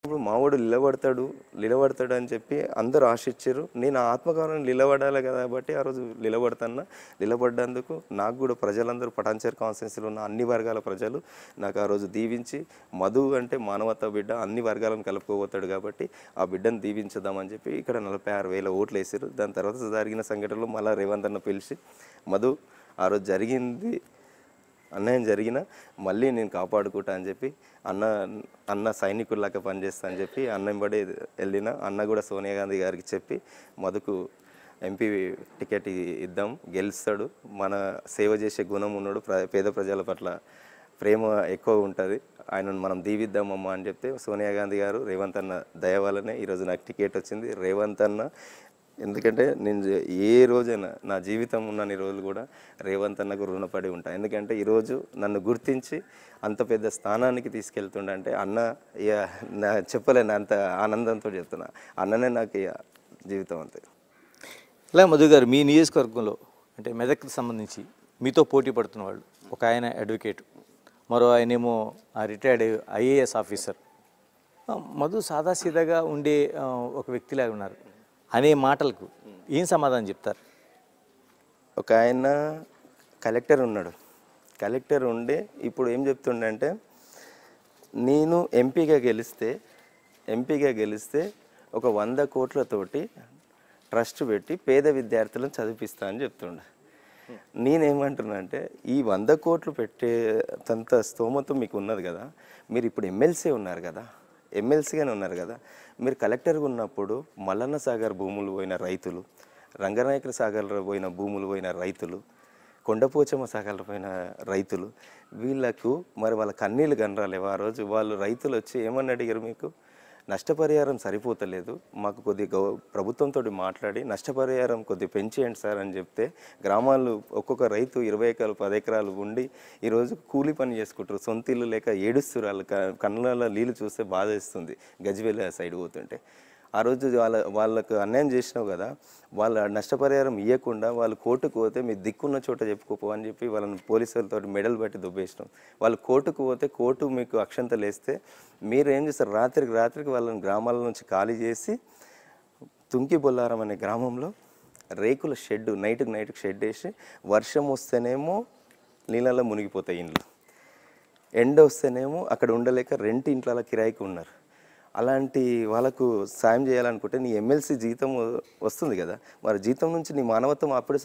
ఇప్పుడు మావోడు నిలబడతాడు అని చెప్పి అందరూ ఆశించారు. నేను ఆత్మగౌరవం నిలబడాలి కాబట్టి ఆ రోజు నిలబడ్డందుకు నాకు కూడా ప్రజలందరూ పటాన్చెరు కాన్స్టిట్యున్సీలో ఉన్న అన్ని వర్గాల ప్రజలు నాకు ఆ రోజు దీవించి, మధు అంటే మానవతా బిడ్డ, అన్ని వర్గాలను కలుపుకోబోతాడు కాబట్టి ఆ బిడ్డను దీవించుదామని చెప్పి ఇక్కడ 46,000 ఓట్లు వేసారు. దాని తర్వాత జరిగిన సంఘటనలో మళ్ళీ రేవంత్ అన్న పిలిచి, మధు ఆ రోజు అన్యాయం జరిగినా మళ్ళీ నేను కాపాడుకుంటా అని చెప్పి అన్న సైనికుల్లాగా పనిచేస్తా అని చెప్పి అన్న వెంబడి వెళ్ళిన. అన్న కూడా సోనియా గాంధీ గారికి చెప్పి మధుకు ఎంపీ టికెట్ ఇద్దాం, గెలుస్తాడు, మన సేవ చేసే గుణం ఉన్నాడు, పేద ప్రజల పట్ల ప్రేమ ఎక్కువ ఉంటుంది, ఆయనను మనం దీవిద్దామమ్మా అని చెప్తే సోనియా గాంధీ గారు రేవంత్ అన్న దయ వల్లనే ఈరోజు నాకు టికెట్ వచ్చింది. రేవంత్ అన్న ఎందుకంటే నేను ఏ రోజైనా నా జీవితం ఉన్నన్ని రోజులు కూడా రేవంత్ అన్నకు రుణపడి ఉంటాను. ఎందుకంటే ఈరోజు నన్ను గుర్తించి అంత పెద్ద స్థానానికి తీసుకెళ్తుండంటే అన్న చెప్పలేను, అంత ఆనందంతో చెప్తున్నా. అన్ననే నాకు జీవితం అంతే. ఇలా మధు గారు, మీ నియోజకవర్గంలో అంటే మెదక్కి సంబంధించి మీతో పోటీ పడుతున్న వాళ్ళు, ఒక ఆయన అడ్వకేట్, మరో ఆయనేమో రిటైర్డ్ IAS ఆఫీసర్. మధు సాదాసీదాగా ఉండే ఒక వ్యక్తిలాగా ఉన్నారు అనే మాటలకు ఏం సమాధానం చెప్తారు? ఒక ఆయన కలెక్టర్ ఉన్నాడు, కలెక్టర్ ఉండే ఇప్పుడు ఏం చెప్తుండంటే, నేను ఎంపీగా గెలిస్తే ఒక 100 కోట్లతోటి ట్రస్ట్ పెట్టి పేద విద్యార్థులను చదివిస్తా అని చెప్తుండే. నేనేమంటున్నా అంటే, ఈ 100 కోట్లు పెట్టేంత స్తోమత మీకు ఉన్నది కదా, మీరు ఇప్పుడు ఎమ్మెల్సీగానే ఉన్నారు కదా, మీరు కలెక్టర్గా ఉన్నప్పుడు మల్లన్న సాగర్ భూములు పోయిన రైతులు, రంగనాయకుల సాగర్లో పోయిన భూములు పోయిన రైతులు, కొండపోచమ్మ సాగర్లో పోయిన రైతులు, వీళ్ళకు మరి వాళ్ళ కన్నీళ్ళు కనరాలేవు. ఆ రోజు వాళ్ళు రైతులు వచ్చి ఏమని అడిగారు, మీకు నష్టపరిహారం సరిపోతలేదు, మాకు కొద్దిగా ప్రభుత్వంతో మాట్లాడి నష్టపరిహారం కొద్దిగా పెంచేయండి సార్ అని చెప్తే, గ్రామాలు ఒక్కొక్క రైతు 20 ఎకరాలు 10 ఎకరాలు ఉండి ఈరోజు కూలి పని చేసుకుంటారు, సొంత ఇల్లు లేక ఏడుస్తారు. వాళ్ళు కళ్ళలో నీళ్ళు చూస్తే బాధ వేస్తుంది గజ్వేల్ సైడ్ పోతుంటే. ఆ రోజు వాళ్ళకు అన్యాయం చేసినావు కదా, వాళ్ళ నష్టపరిహారం ఇవ్వకుండా వాళ్ళు కోర్టుకు పోతే మీ దిక్కున్న చోట చెప్పుకోపో అని చెప్పి వాళ్ళని పోలీసులతో మెడల్ బట్టి దుబ్బేసినాం. వాళ్ళు కోర్టుకు పోతే కోర్టు మీకు అక్షంతలు వేస్తే మీరు ఏం చేస్తారు, రాత్రికి వాళ్ళని గ్రామాల నుంచి ఖాళీ చేసి తుంకి బొల్లారం అనే గ్రామంలో రేకుల షెడ్ నైట్కి షెడ్ వేసి, వర్షం వస్తేనేమో నీళ్ళలో మునిగిపోతాయి ఇండ్లు, ఎండ వస్తేనేమో అక్కడ ఉండలేక రెంట్ ఇంట్ల కిరాయికి ఉన్నారు. అలాంటి వాళ్ళకు సాయం చేయాలనుకుంటే నీ ఎమ్మెల్సీ జీతం వస్తుంది కదా, మరి జీతం నుంచి నీ మానవత్వం అప్పుడు